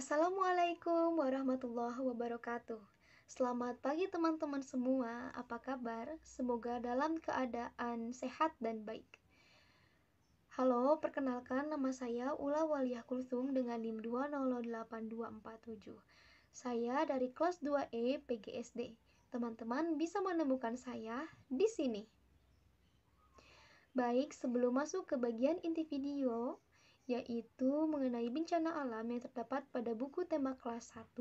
Assalamualaikum warahmatullahi wabarakatuh. Selamat pagi teman-teman semua, apa kabar? Semoga dalam keadaan sehat dan baik. Halo, perkenalkan nama saya Ula Waliyah Kulthum dengan NIM 2008247. Saya dari kelas 2E PGSD. Teman-teman bisa menemukan saya di sini. Baik, sebelum masuk ke bagian inti video, yaitu mengenai bencana alam yang terdapat pada buku tema kelas 1,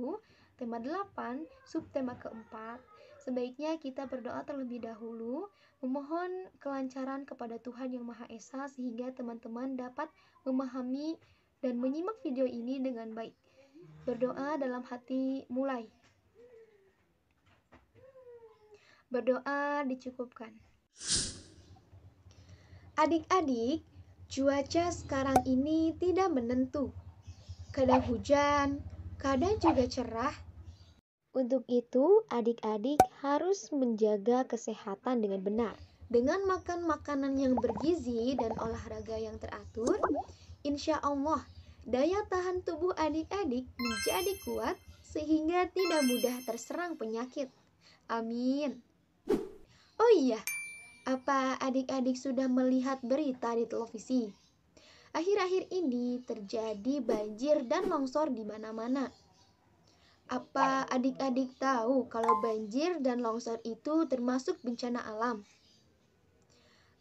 tema 8, subtema keempat, sebaiknya kita berdoa terlebih dahulu, memohon kelancaran kepada Tuhan Yang Maha Esa sehingga teman-teman dapat memahami dan menyimak video ini dengan baik. Berdoa dalam hati mulai. Berdoa dicukupkan. Adik-adik, cuaca sekarang ini tidak menentu. Kadang hujan, kadang juga cerah. Untuk itu, adik-adik harus menjaga kesehatan dengan benar. Dengan makan makanan yang bergizi dan olahraga yang teratur, insya Allah daya tahan tubuh adik-adik menjadi kuat sehingga tidak mudah terserang penyakit. Amin. Oh iya, apa adik-adik sudah melihat berita di televisi? Akhir-akhir ini terjadi banjir dan longsor di mana-mana. Apa adik-adik tahu kalau banjir dan longsor itu termasuk bencana alam?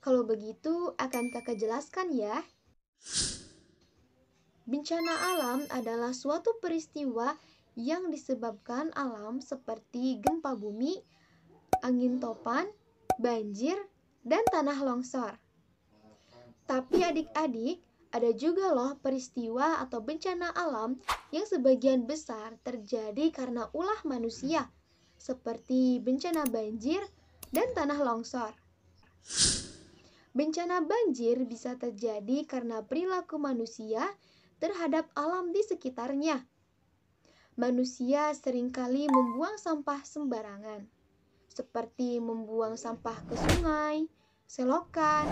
Kalau begitu, akan kakak jelaskan ya. Bencana alam adalah suatu peristiwa yang disebabkan alam seperti gempa bumi, angin topan, banjir, dan tanah longsor. Tapi adik-adik, ada juga loh peristiwa atau bencana alam yang sebagian besar terjadi karena ulah manusia, seperti bencana banjir dan tanah longsor. Bencana banjir bisa terjadi karena perilaku manusia terhadap alam di sekitarnya. Manusia seringkali membuang sampah sembarangan, seperti membuang sampah ke sungai, selokan,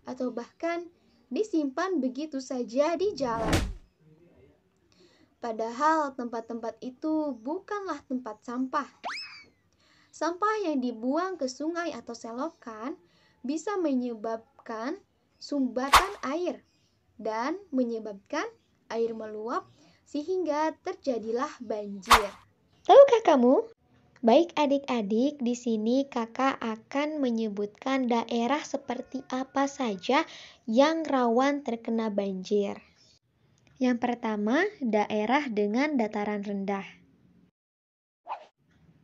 atau bahkan disimpan begitu saja di jalan. Padahal tempat-tempat itu bukanlah tempat sampah. Sampah yang dibuang ke sungai atau selokan bisa menyebabkan sumbatan air dan menyebabkan air meluap sehingga terjadilah banjir. Tahukah kamu? Baik adik-adik, di sini kakak akan menyebutkan daerah seperti apa saja yang rawan terkena banjir. Yang pertama, daerah dengan dataran rendah.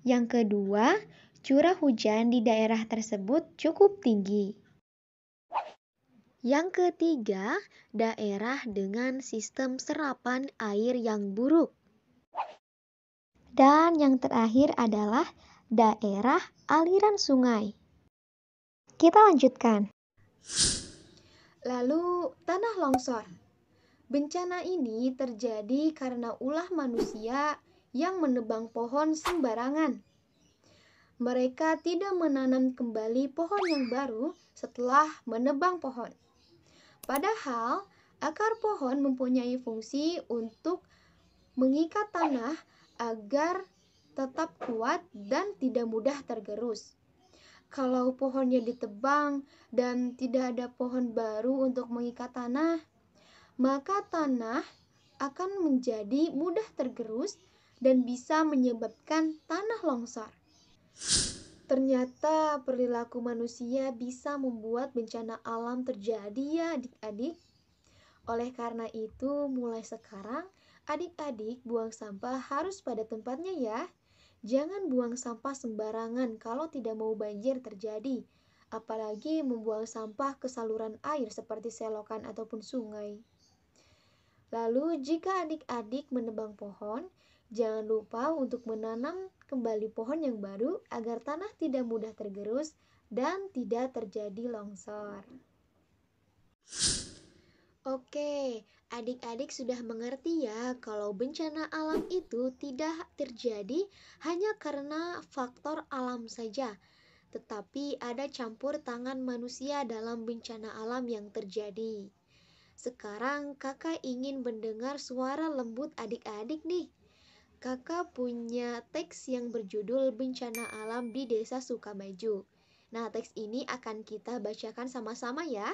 Yang kedua, curah hujan di daerah tersebut cukup tinggi. Yang ketiga, daerah dengan sistem serapan air yang buruk. Dan yang terakhir adalah daerah aliran sungai. Kita lanjutkan. Lalu, tanah longsor. Bencana ini terjadi karena ulah manusia yang menebang pohon sembarangan. Mereka tidak menanam kembali pohon yang baru setelah menebang pohon. Padahal, akar pohon mempunyai fungsi untuk mengikat tanah agar tetap kuat dan tidak mudah tergerus. Kalau pohonnya ditebang dan tidak ada pohon baru untuk mengikat tanah, maka tanah akan menjadi mudah tergerus dan bisa menyebabkan tanah longsor. Ternyata perilaku manusia bisa membuat bencana alam terjadi ya adik-adik. Oleh karena itu, mulai sekarang adik-adik buang sampah harus pada tempatnya ya. Jangan buang sampah sembarangan kalau tidak mau banjir terjadi. Apalagi membuang sampah ke saluran air seperti selokan ataupun sungai. Lalu jika adik-adik menebang pohon, jangan lupa untuk menanam kembali pohon yang baru agar tanah tidak mudah tergerus dan tidak terjadi longsor. Oke, adik-adik sudah mengerti ya kalau bencana alam itu tidak terjadi hanya karena faktor alam saja, tetapi ada campur tangan manusia dalam bencana alam yang terjadi. Sekarang kakak ingin mendengar suara lembut adik-adik nih. Kakak punya teks yang berjudul Bencana Alam di Desa Sukamaju. Nah, teks ini akan kita bacakan sama-sama ya.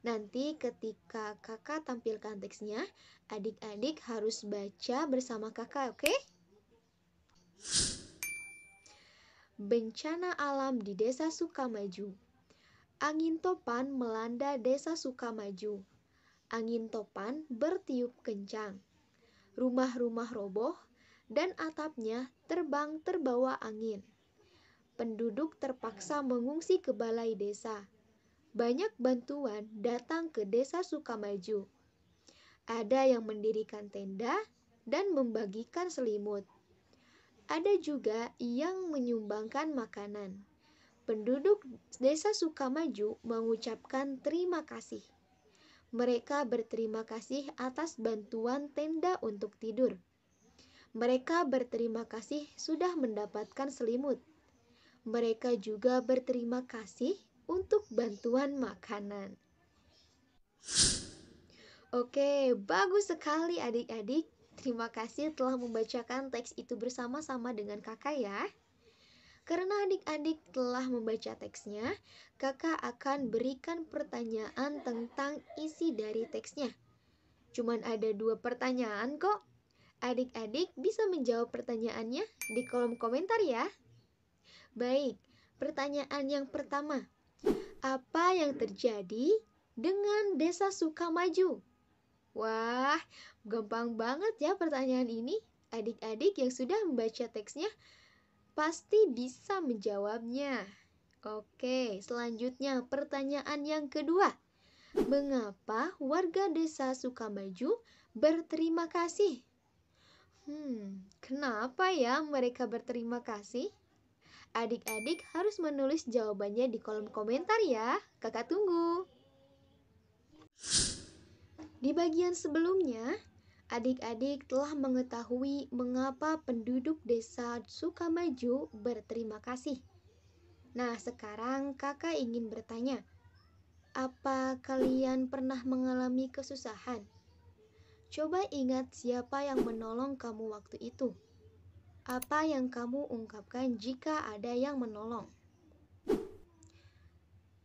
Nanti ketika kakak tampilkan teksnya, adik-adik harus baca bersama kakak, oke? Bencana alam di Desa Sukamaju. Angin topan melanda Desa Sukamaju. Angin topan bertiup kencang. Rumah-rumah roboh dan atapnya terbang terbawa angin. Penduduk terpaksa mengungsi ke balai desa. Banyak bantuan datang ke Desa Sukamaju. Ada yang mendirikan tenda dan membagikan selimut. Ada juga yang menyumbangkan makanan. Penduduk Desa Sukamaju mengucapkan terima kasih. Mereka berterima kasih atas bantuan tenda untuk tidur. Mereka berterima kasih sudah mendapatkan selimut. Mereka juga berterima kasih untuk bantuan makanan. Oke, bagus sekali adik-adik. Terima kasih telah membacakan teks itu bersama-sama dengan kakak ya. Karena adik-adik telah membaca teksnya, kakak akan berikan pertanyaan tentang isi dari teksnya. Cuman ada 2 pertanyaan kok. Adik-adik bisa menjawab pertanyaannya di kolom komentar ya. Baik, pertanyaan yang pertama. Apa yang terjadi dengan Desa Sukamaju? Wah, gampang banget ya pertanyaan ini. Adik-adik yang sudah membaca teksnya pasti bisa menjawabnya. Oke, selanjutnya pertanyaan yang kedua. Mengapa warga Desa Sukamaju berterima kasih? Kenapa ya mereka berterima kasih? Adik-adik harus menulis jawabannya di kolom komentar ya. Kakak tunggu. Di bagian sebelumnya, adik-adik telah mengetahui mengapa penduduk Desa Sukamaju berterima kasih. Nah, sekarang kakak ingin bertanya, apa kalian pernah mengalami kesusahan? Coba ingat siapa yang menolong kamu waktu itu. Apa yang kamu ungkapkan jika ada yang menolong?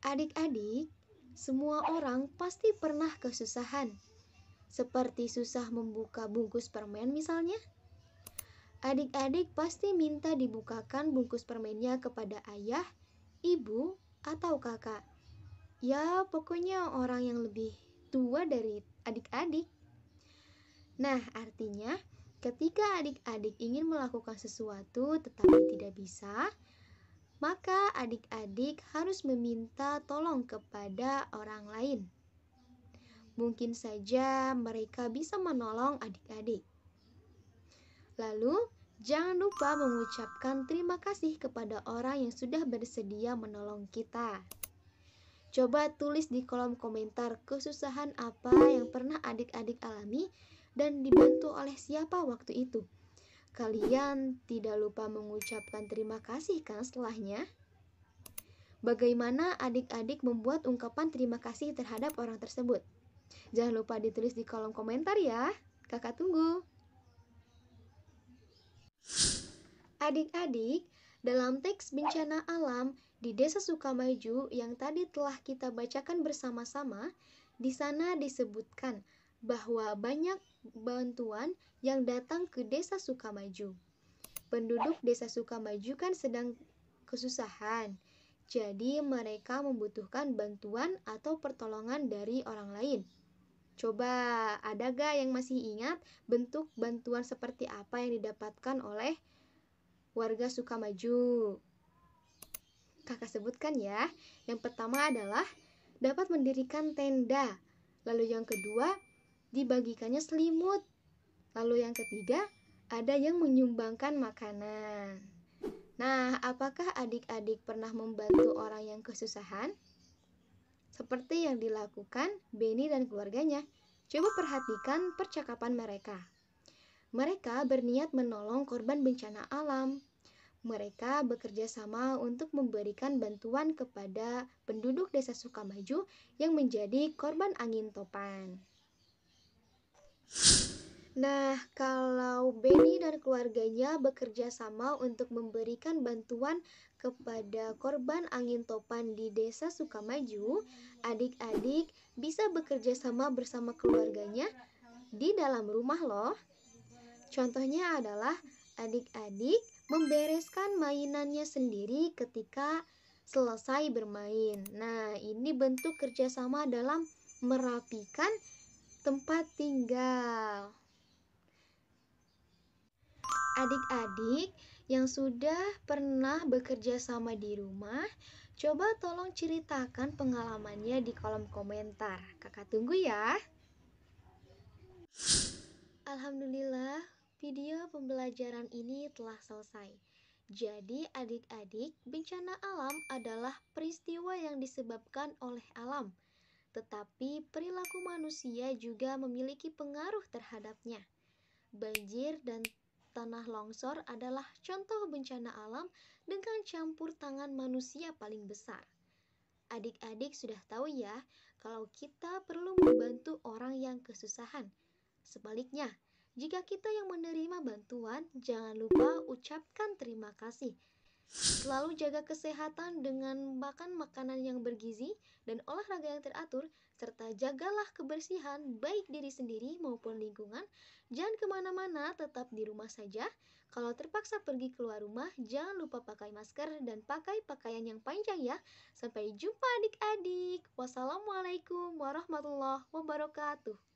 Adik-adik, semua orang pasti pernah kesusahan. Seperti susah membuka bungkus permen misalnya. Adik-adik pasti minta dibukakan bungkus permennya kepada ayah, ibu, atau kakak. Ya, pokoknya orang yang lebih tua dari adik-adik. Nah, artinya ketika adik-adik ingin melakukan sesuatu tetapi tidak bisa, maka adik-adik harus meminta tolong kepada orang lain. Mungkin saja mereka bisa menolong adik-adik. Lalu, jangan lupa mengucapkan terima kasih kepada orang yang sudah bersedia menolong kita. Coba tulis di kolom komentar kesusahan apa yang pernah adik-adik alami dan dibantu oleh siapa waktu itu. Kalian tidak lupa mengucapkan terima kasih kan setelahnya? Bagaimana adik-adik membuat ungkapan terima kasih terhadap orang tersebut? Jangan lupa ditulis di kolom komentar ya. Kakak tunggu. Adik-adik, dalam teks bencana alam di Desa Sukamaju yang tadi telah kita bacakan bersama-sama, di sana disebutkan bahwa banyak bantuan yang datang ke Desa Sukamaju. Penduduk Desa Sukamaju kan sedang kesusahan. Jadi mereka membutuhkan bantuan atau pertolongan dari orang lain. Coba, ada gak yang masih ingat bentuk bantuan seperti apa yang didapatkan oleh warga Sukamaju? Kakak sebutkan ya. Yang pertama adalah dapat mendirikan tenda. Lalu yang kedua, dibagikannya selimut. Lalu yang ketiga, ada yang menyumbangkan makanan. Nah, apakah adik-adik pernah membantu orang yang kesusahan? Seperti yang dilakukan Beni dan keluarganya. Coba perhatikan percakapan mereka. Mereka berniat menolong korban bencana alam. Mereka bekerja sama untuk memberikan bantuan kepada penduduk Desa Sukamaju yang menjadi korban angin topan. Nah, kalau Benny dan keluarganya bekerja sama untuk memberikan bantuan kepada korban angin topan di Desa Sukamaju, adik-adik bisa bekerja sama bersama keluarganya di dalam rumah loh. Contohnya adalah adik-adik membereskan mainannya sendiri ketika selesai bermain. Nah, ini bentuk kerjasama dalam merapikan tempat tinggal. Adik-adik yang sudah pernah bekerja sama di rumah, coba tolong ceritakan pengalamannya di kolom komentar. Kakak tunggu ya. Alhamdulillah, video pembelajaran ini telah selesai. Jadi adik-adik, bencana alam adalah peristiwa yang disebabkan oleh alam. Tetapi perilaku manusia juga memiliki pengaruh terhadapnya. Banjir dan tanah longsor adalah contoh bencana alam dengan campur tangan manusia paling besar. Adik-adik sudah tahu ya, kalau kita perlu membantu orang yang kesusahan. Sebaliknya, jika kita yang menerima bantuan, jangan lupa ucapkan terima kasih. Selalu jaga kesehatan dengan makan makanan yang bergizi dan olahraga yang teratur, serta jagalah kebersihan baik diri sendiri maupun lingkungan. Jangan kemana-mana, tetap di rumah saja. Kalau terpaksa pergi keluar rumah, jangan lupa pakai masker dan pakai pakaian yang panjang ya. Sampai jumpa adik-adik. Wassalamualaikum warahmatullahi wabarakatuh.